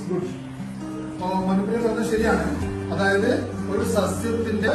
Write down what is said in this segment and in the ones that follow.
Good. Manupriya പറഞ്ഞത് ശരിയാണ്. അതായത് ഒരു സസ്യത്തിന്റെ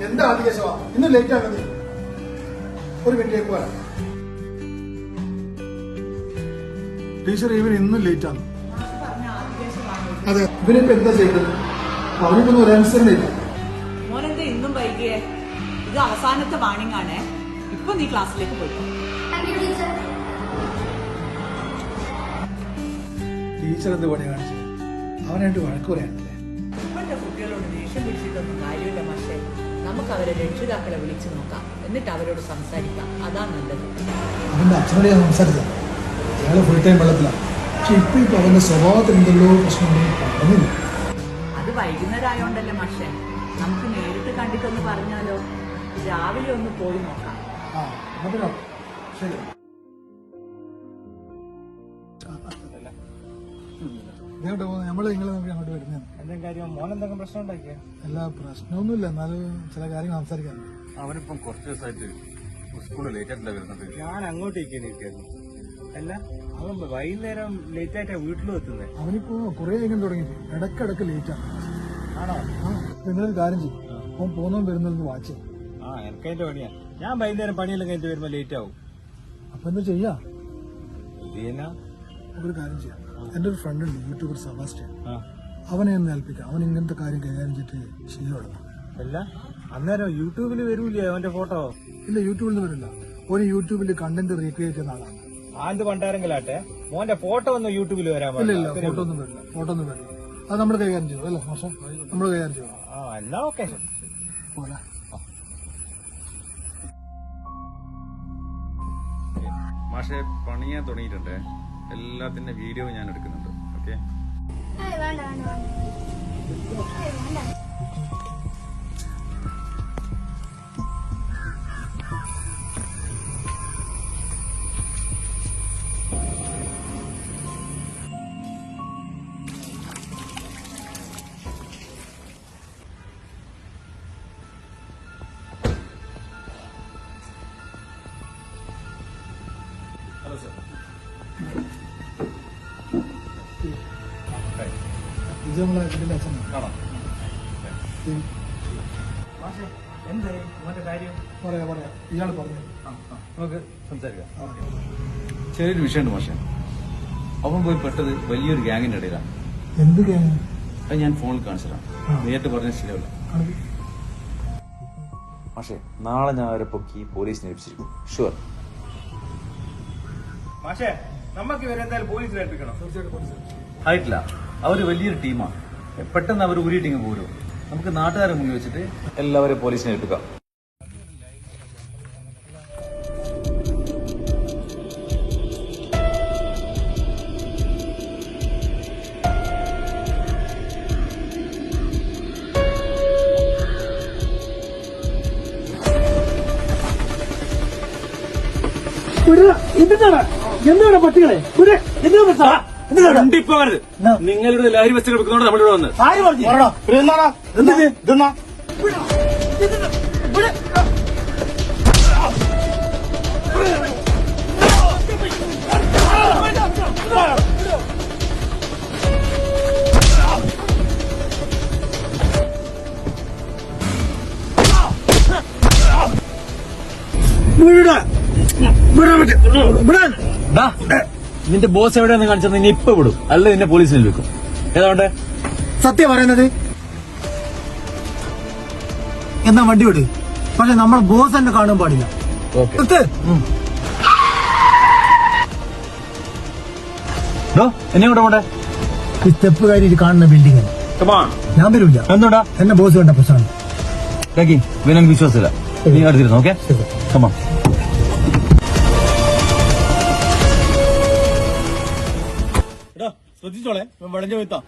എന്താ കേശവ ഇന്ന് ലേറ്റ് ആണത്? ഒരു മിനിറ്റേക്ക് വരാം. ടീച്ചർ ഇവൻ ഇന്നും ലേറ്റ് ആണ്. അതെ, ഇവനിപ്പോ എന്താ ചെയ്തത്? അവനിപ്പൊന്നും ഒരു ആൻസറിന് ഇല്ല. മോനെന്താ ഇന്നും വൈകിയേ? ഇത് അവസാനത്തെ വാണിംഗ് ആണ്. ഇപ്പൊ നീ ക്ലാസ്സിലേക്ക് പോയിക്കോ. ടീച്ചർ എന്ത് പണി കാണിച്ചത്? അവനായിട്ട് വഴക്ക് പറയാനല്ലേ? ഇപ്പോഴത്തെ കുട്ടികളോട് ദേഷ്യം പിടിച്ചിട്ടൊന്നും കാര്യമില്ല മാഷേ. നമുക്ക് അവരെ രക്ഷിതാക്കളെ വിളിച്ചു നോക്കാം, എന്നിട്ട് അവരോട് സംസാരിക്കാം. അതാ നല്ലത്. അവന്റെ അച്ഛനോട് ഞാൻ സംസാരിച്ചത്. അയാള് ഫുൾ ടൈം വെള്ളത്തിലാണ്. പക്ഷെ ഇപ്പൊ അവന്റെ സ്വഭാവത്തിൽ എന്തെല്ലോ പ്രശ്നമുണ്ടെന്ന് പറഞ്ഞില്ല. അത് വൈകുന്നേരം ആയോണ്ടല്ലേ മാഷേ. നമുക്ക് നേരിട്ട് കണ്ടിട്ടൊന്ന് പറഞ്ഞാലോ? രാവിലെ ഒന്ന് പോയി നോക്കാം. ശരി. നമ്മള് നിങ്ങളെ നോക്കി അങ്ങോട്ട് വരുന്നത്. എന്തെങ്കിലും കാര്യം മോനെന്തെങ്കിലും പ്രശ്നം ഉണ്ടാക്കിയ? അല്ല, പ്രശ്നമൊന്നുമില്ല. എന്നാലും ചില കാര്യങ്ങൾ സംസാരിക്കാറുണ്ട്. അവനിപ്പം കുറച്ച് ദിവസമായിട്ട് സ്കൂളിൽ ലേറ്റ് ആയിട്ടല്ല വരുന്നത്. ഞാൻ അങ്ങോട്ടേക്ക് നിൽക്കായിരുന്നു. അല്ല, അവൻ വൈകുന്നേരം ലേറ്റ് ആയിട്ടാ വീട്ടിലും എത്തുന്നത്. അവനിപ്പോ കുറെ ഇങ്ങനെ തുടങ്ങിയിട്ട് ഇടക്കിടക്ക് ലേറ്റാണ്. ആണോ? നിങ്ങളൊരു കാര്യം ചെയ്യും, അവൻ പോകുന്നതും വരുന്നതെന്ന് വാച്ച്. എനിക്കതിന്റെ പണിയാ. ഞാൻ വൈകുന്നേരം പണിയെല്ലാം കഴിഞ്ഞിട്ട് വരുമ്പോ ലേറ്റ് ആവും. അപ്പൊ എന്താ ചെയ്യാ? ഇത് ഒരു കാര്യം ചെയ്യാം. എന്റെ ഒരു ഫ്രണ്ട് ഉണ്ട്, യൂട്യൂബർ സെബാസ്റ്റ്യൻ. അവനെ ഒന്ന് ഏൽപ്പിക്കാം. അവൻ ഇങ്ങനത്തെ കാര്യം കൈകാര്യം ചെയ്തിട്ട് ശീലമാണ്. അല്ല, അന്നേരം യൂട്യൂബിൽ വരൂലേ അവന്റെ ഫോട്ടോ? ഇല്ല, യൂട്യൂബിൽ നിന്ന് വരില്ല. ഒരു യൂട്യൂബിൽ കണ്ടന്റ് റീക്രിയേറ്റ് ചെയ്യുന്ന ആളാണ്. ആന്ത് പണ്ടാരെങ്കിലാട്ടെ മോന്റെ ഫോട്ടോ ഒന്നും യൂട്യൂബിൽ വരാൻ ഇല്ല, ഫോട്ടോ ഒന്നും വരില്ല. അത് നമ്മൾ കൈകാര്യം ചെയ്തു അല്ലേ മാഷ? നമ്മൾ കൈകാര്യം ചെയ്തു. എന്നാ ഓക്കെ. പോലെ മാഷെ പണിയാൻ തുടങ്ങിയിട്ടുണ്ട്. എല്ലാത്തിന്റെ വീഡിയോ ഞാൻ എടുക്കുന്നുണ്ട്. ഓക്കെ. Hello sir. ഇത് നമ്മളെ ഇതിന്റെ അച്ഛനാണ്. കാണാം. എന്താ മോന്റെ കാര്യം? പറയാ ഇയാൾ പറഞ്ഞു. നമുക്ക് സംസാരിക്കാം. ചെറിയൊരു വിഷയമുണ്ട് മാഷെ. അവൻ പോയി പെട്ടത് വലിയൊരു ഗ്യാങ്ങിന്റെ ഇടയിലാണ്. എന്ത് ഗ്യാങ്? അത് ഞാൻ ഫോണിൽ കാണിച്ചതാണ്. നേരിട്ട് പറഞ്ഞ ശരിയാവില്ല. പക്ഷേ നാളെ ഞാൻ അവരെ പൊക്കി പോലീസിനെ ഏൽപ്പിച്ചിരിക്കും. ഷുവർ. മാഷേ, നമുക്ക് ഇവരെന്തായാലും പോലീസിൽ ഏൽപ്പിക്കണം. ആയിട്ടില്ല. അവര് വലിയൊരു ടീമാണ്. പെട്ടെന്ന് അവർ ഊരിയിട്ടിങ്ങ് പോരും. നമുക്ക് നാട്ടുകാരെ മുന്നിൽ വെച്ചിട്ട് എല്ലാവരും പോലീസിനെ ഏൽപ്പിക്കാം. എന്താണ് പട്ടികളെ? നിങ്ങളുടെ ലഹരി വസ്തുക്കൾ എടുക്കുന്നോണ്ട് നമ്മളിവിടെ വന്ന് ആര് പറഞ്ഞു? നിന്റെ ബോസ് എവിടെയാന്ന് കാണിച്ചത് നിന്നെ ഇപ്പൊ വിടും, അല്ല നിന്നെ പോലീസിനെ വെക്കും. ഏതാണ്ട് സത്യം പറയുന്നത്. എന്നാ വണ്ടി വിട്. പക്ഷെ നമ്മളെ ബോസ് തന്നെ കാണാൻ പാടില്ല. എന്നെ കൂടെ പോട്ടെ. ഈ സ്റ്റെപ്പ് കയറി കാണുന്ന ബിൽഡിംഗ് ഞാൻ വരില്ല. എന്നോടാ എന്നെ ബോസ് കണ്ട പ്രശ്നമാണ്. വിനക്ക് വിശ്വാസമില്ല. നീ അടുത്തിരുന്നു. ഓക്കെ, കമാ. ശ്രദ്ധിച്ചോളെ, വളഞ്ഞു പോയിത്താ.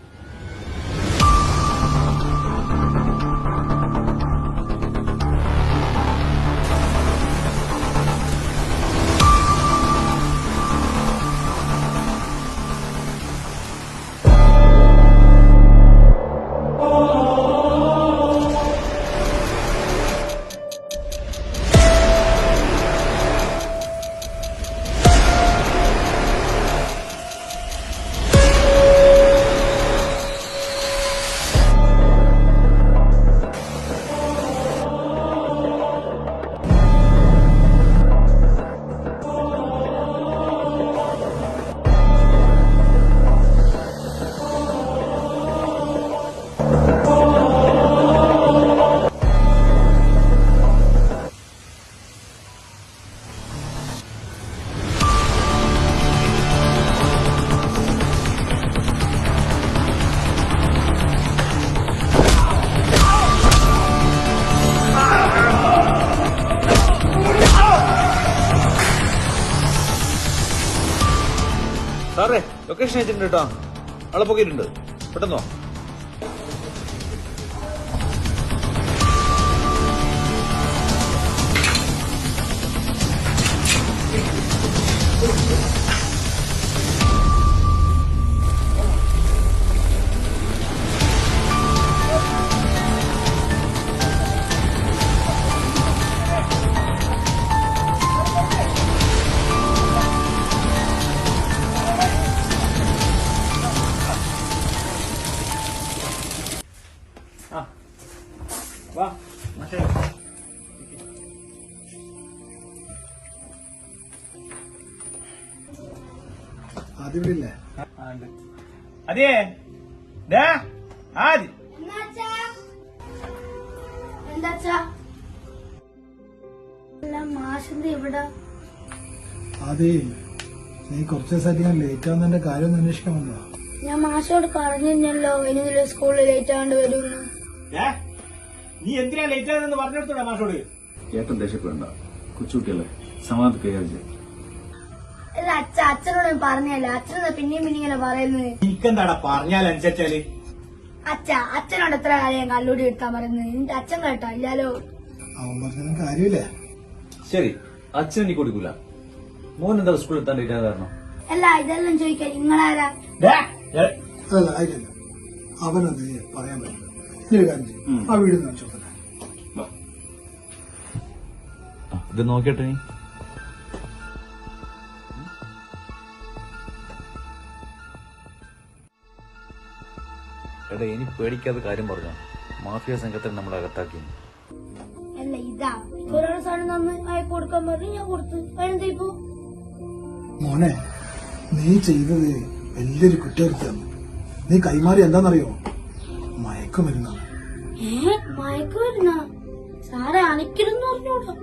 സാറേ ലൊക്കേഷൻ അയച്ചിട്ടുണ്ട് കേട്ടോ. ആളെ പൊക്കിയിട്ടുണ്ട്. പെട്ടെന്നോ. വാ മാഷേ. ആദ്യം ഇവിടെ ഇല്ലേ? അതെ ആദ്യ എന്താച്ചാ മാഷിന്റെ ഇവിടെ അതേ നീ കുറച്ച് ദിവസമായിട്ട് ഞാൻ ലേറ്റ് ആവുന്നതിന്റെ കാര്യം ഒന്ന് അന്വേഷിക്കാൻ വന്നതാ. ഞാൻ മാഷോട് പറഞ്ഞിരുന്നല്ലോ ഇനി സ്കൂളിൽ ലേറ്റ് ആണ്ട് വരുമെന്ന്. നീ എന്തിനാ ലേറ്റ് ആയതെന്ന് പറഞ്ഞെടുത്തോടാ മാഷോട്. ഏട്ടൻ ദേഷ്യപ്പെടണ്ട. കൊച്ചുകുട്ടിയല്ലേ, സമാധാനം കൈകാര്യം ചെയ്യും. അല്ല അച്ഛനോട് ഞാൻ പറഞ്ഞല്ല. അച്ഛനെന്താ പിന്നെയും പിന്നെ ഇങ്ങനെ പറയുന്നത്? എനിക്കെന്താടാ പറഞ്ഞാലനുസരിച്ചാല്. അച്ഛനോട് എത്ര കാര്യം കല്ലൂടി എടുത്താൻ പറയുന്നത്? നിന്റെ അച്ഛൻ കേട്ടോ ഇല്ലാലോ. അവൻ പറഞ്ഞതും കാര്യമില്ലേ? ശരി, അച്ഛൻ എനിക്ക് കൊടുക്കൂല. മോൻ എന്താ സ്കൂളിൽ എത്താൻ ലേറ്റ് ആയ കാരണം? അല്ല ഇതെല്ലാം ചോദിക്കാൻ നിങ്ങളാരാ? അതല്ല ആയില്ല, അവനത് പറയാൻ പറ്റില്ല. നീ ഒരു കാര്യം ചെയ്യും, ആ വീട് കാണിച്ചു തന്നെ. ഇത് നോക്കിട്ടെ. നീ എടാ, ഇനി പേടിക്കാതെ കാര്യം പറഞ്ഞോ. മാഫിയ സംഘത്തിൽ നമ്മളെ അകത്താക്കി. അല്ല ഇതാ ഒരാളെ സാധനം തന്ന് അയപ്പ് കൊടുക്കാൻ പറഞ്ഞു, ഞാൻ കൊടുത്തു. അതിനെന്താ ഇപ്പൊ? മോനെ, നീ ചെയ്തത് വലിയൊരു കുറ്റകൃത്യമാണ്. നീ കൈമാറി എന്താണെന്നറിയോ? മയക്കുമരുന്നാണ്. മയക്ക് വരുന്ന സാറെ അണിക്കലെന്ന് പറഞ്ഞോളൂ.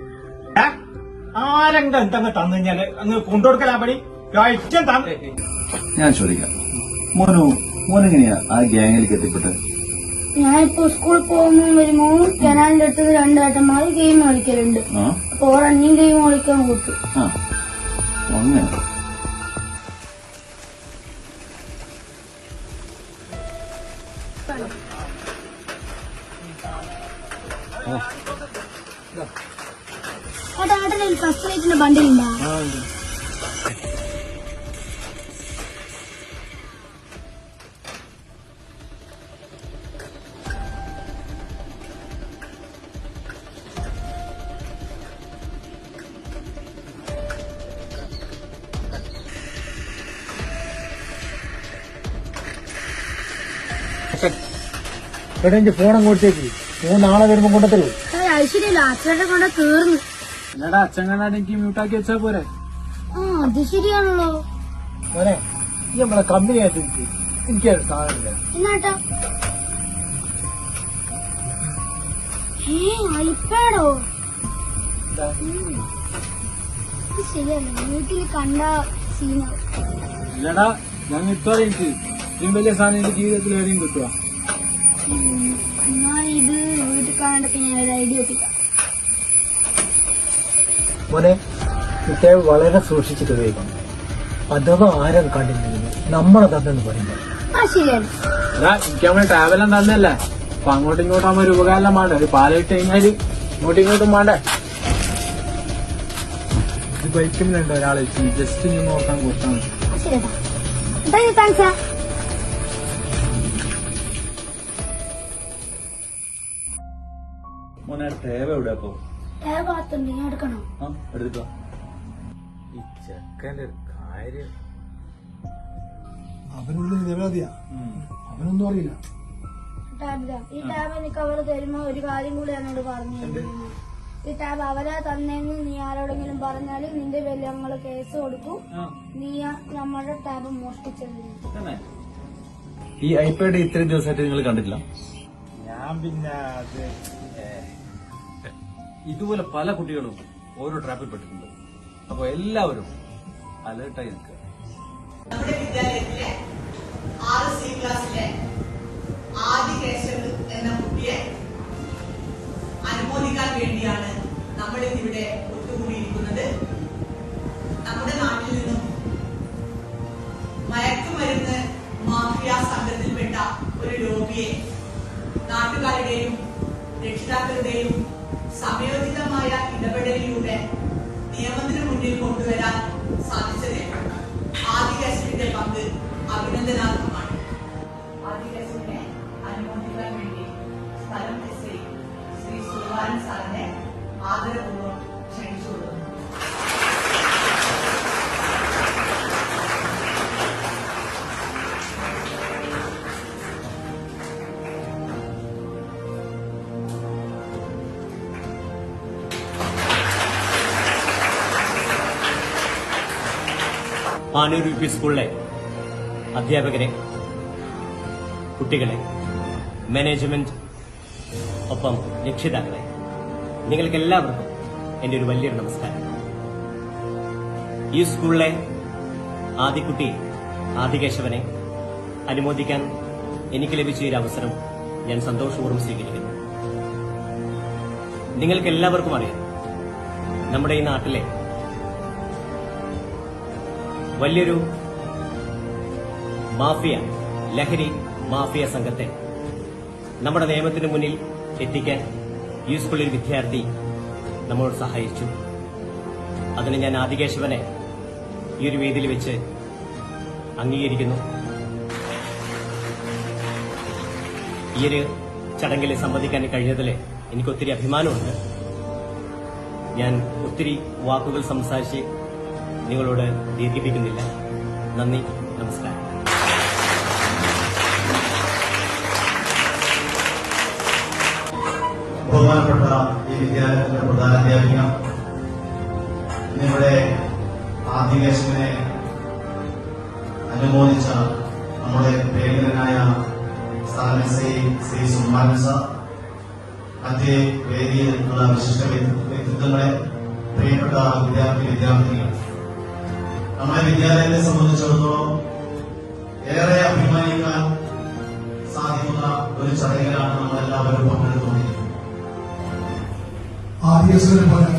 ആരെങ്കിലും എന്തെങ്കിലും തന്നു കഴിഞ്ഞാല് അങ്ങ് കൊണ്ടുകൊടുക്കലാ പണി. ഏറ്റവും തന്നെ ഞാൻ ചോദിക്കാം, മോനെങ്ങനെയാ ആ ഗ്യാങ്ങിലേക്ക് എത്തിപ്പെട്ടത്? ഞാനിപ്പോ സ്കൂളിൽ പോകുമ്പോ വരുമ്പോ ജനാലിന്റെ അടുത്ത് 2 ഏട്ടന്മാര് ഗെയിം കളിക്കലുണ്ട്. അപ്പൊ ഓരണ്യും ഗെയിം കളിക്കാൻ കൂട്ടും. അങ്ങനെ ഏട്ടൻ ഫസ്റ്റ് റേറ്റിന്റെ ബണ്ടിലുണ്ടോ? എടാ, എന്റെ ഫോൺ അങ്ങോട്ടേക്ക്. ഫോൺ നാളെ വരുമ്പോ കൊണ്ടുത്തരൂ. ഐശ്വര്യല്ല, അച്ഛനെ കൊണ്ട് തീർന്നു. എന്നടാ, അച്ഛൻ കാണാൻ എനിക്ക് മ്യൂട്ടാക്കി വെച്ചാ പോരെ? അത് ശരിയാണല്ലോ. മോനെ, ഈ നമ്മളെ കമ്പനി ആയിട്ട് എനിക്കൊരു സാധനമില്ല. എന്നാട്ടാ ഐപാഡോ? ഇത് ശരിയല്ല, വീട്ടിൽ കണ്ട സീന. ഇല്ലടാ, ഞാൻ കിട്ടുക. എനിക്ക് ഇത്രയും വലിയ സാധനം എന്റെ ജീവിതത്തിൽ എവിടെയും കിട്ടുക. എന്നാൽ ഇത് വീട്ടിൽ കാണാണ്ടൊക്കെ ഞാൻ ഒരു ഐഡിയ ഒപ്പിക്കാം. മോനെ, കുട്ടിയെ വളരെ സൂക്ഷിച്ചിട്ട് ഉപയോഗിക്കണം. അഥവാ ആരും കണ്ടില്ലെങ്കിൽ നമ്മളെ തന്നെന്ന് പറയുന്നത്. ആ ശരിയാണ്. എനിക്ക് നമ്മളെ ട്രാവലും തന്നല്ലേ, അപ്പൊ അങ്ങോട്ടും ഇങ്ങോട്ടും ആകുമ്പോ ഒരു ഉപകാരം വേണ്ട. ഒരു പാലിട്ട് കഴിഞ്ഞാല് ഇങ്ങോട്ടും ഇങ്ങോട്ടും വേണ്ടേ. ഇത് ബൈക്കിലുണ്ട് ഒരാളെ ജസ്റ്റ് ഇങ്ങനെ നോക്കാൻ കൊടുത്താൽ മതി. ശരിയാ, താങ്ക്സാ. മോനെ, ടേബ എവിടെ അപ്പൊ? ഭാഗത്തുണ്ട്, ഞാൻ എടുക്കണോ? എടുത്തിട്ടോ. ഈ ചെക്കന്റെ ഒരു കാര്യം. അവനുള്ളിൽ നിരവധിയാ, അവനൊന്നും അറിയില്ല. ഈ ടാബ് എനിക്ക് അവർ തരുമ്പോ ഒരു കാര്യം കൂടി എന്നോട് പറഞ്ഞു. ഈ ടാബ് അവരാ തന്നെന്ന് നീ ആരോടെങ്കിലും പറഞ്ഞാല് നിന്റെ പേരിൽ ഞങ്ങള് കേസ് കൊടുക്കും. നീ നമ്മുടെ ടാബ് മോഷ്ടിച്ചത്. ഈ ഐപാഡ് ഇത്രയും ദിവസമായിട്ട് നിങ്ങൾ കണ്ടിട്ടില്ല? ഞാൻ പിന്നെ അത് ഇതുപോലെ പല കുട്ടികളും ഓരോ ട്രാപ്പിൽ പെട്ടിട്ടുണ്ട്. അപ്പൊ എല്ലാവരും അലേർട്ടായി നിൽക്കുക. നമ്മുടെ വിദ്യാലയത്തിലെ 6C ക്ലാസ്സിലെ ആദി കേശവ് എന്ന കുട്ടിയെ അനുമോദിക്കാൻ വേണ്ടിയാണ് നമ്മൾ ഇവിടെ ഒത്തുകൂടിയിരിക്കുന്നത്. നമ്മുടെ നാട്ടിൽ നിന്നും ബോബിയെ നാട്ടുകാരുടെയും രക്ഷിതാക്കളുടെയും സമയോചിതമായ ഇടപെടലിലൂടെ നിയമത്തിന് മുന്നിൽ കൊണ്ടുവരാൻ സാധിച്ചത് ആദികേശവന്റെ പങ്ക് അഭിനന്ദനാർഹമാണ്. ആദികേശവനെ അനുമോദിക്കാൻ വേണ്ടി സ്ഥലം എസ് ഐ ശ്രീ സുൽവാൻ സാറിനെ ആദരപൂർവ്വം ക്ഷണിച്ചുകൊള്ളുന്നു. പാനൂർ യു പി സ്കൂളിലെ അധ്യാപകരെ, കുട്ടികളെ, മാനേജ്മെന്റ്, ഒപ്പം രക്ഷിതാക്കളെ, നിങ്ങൾക്ക് എല്ലാവർക്കും എന്റെ ഒരു വലിയൊരു നമസ്കാരം. ഈ സ്കൂളിലെ ആദിക്കുട്ടി ആദികേശവനെ അനുമോദിക്കാൻ എനിക്ക് ലഭിച്ച ഒരു അവസരം ഞാൻ സന്തോഷപൂർവ്വം സ്വീകരിക്കുന്നു. നിങ്ങൾക്ക് എല്ലാവർക്കും അറിയാം, നമ്മുടെ ഈ നാട്ടിലെ വലിയൊരു മാഫിയ, ലഹരി മാഫിയ സംഘത്തെ നമ്മുടെ നിയമത്തിന് മുന്നിൽ എത്തിക്കാൻ ഈ സ്കൂളിൽ വിദ്യാർത്ഥി നമ്മളോട് സഹായിച്ചു. അതിന് ഞാൻ ആദികേശവനെ ഈ ഒരു വേദിയിൽ വെച്ച് അംഗീകരിക്കുന്നു. ഈ ഒരു ചടങ്ങിൽ സംബന്ധിക്കാൻ കഴിഞ്ഞതിൽ എനിക്ക് ഒത്തിരി അഭിമാനമുണ്ട്. ഞാൻ ഒത്തിരി വാക്കുകൾ സംസാരിച്ച് നിങ്ങളോട് ദീർഘിപ്പിക്കുന്നില്ല. നന്ദി, നമസ്കാരം. ബഹുമാനപ്പെട്ട ഈ വിദ്യാലയത്തിന്റെ പ്രധാനാധ്യാപിക, ഇന്നിവിടെ ആദികേശവനെ അനുമോദിച്ച നമ്മുടെ പ്രിയങ്കരനായ സ്ഥലം എസ് ഐ ശ്രീ സുൽമാൻ സാർ, മറ്റേ വേദിയിലുള്ള വിശിഷ്ട വ്യക്തിത്വങ്ങളെ, പ്രിയപ്പെട്ട വിദ്യാർത്ഥികൾ, നമ്മുടെ വിദ്യാലയത്തെ സംബന്ധിച്ചിടത്തോളം ഏറെ അഭിമാനിക്കാൻ സാധിക്കുന്ന ഒരു ചടങ്ങിലാണ് നമ്മളെല്ലാവരും പങ്കെടുത്തുകൊണ്ടിരിക്കുന്നത്. ആദികേശവനെ പോലെ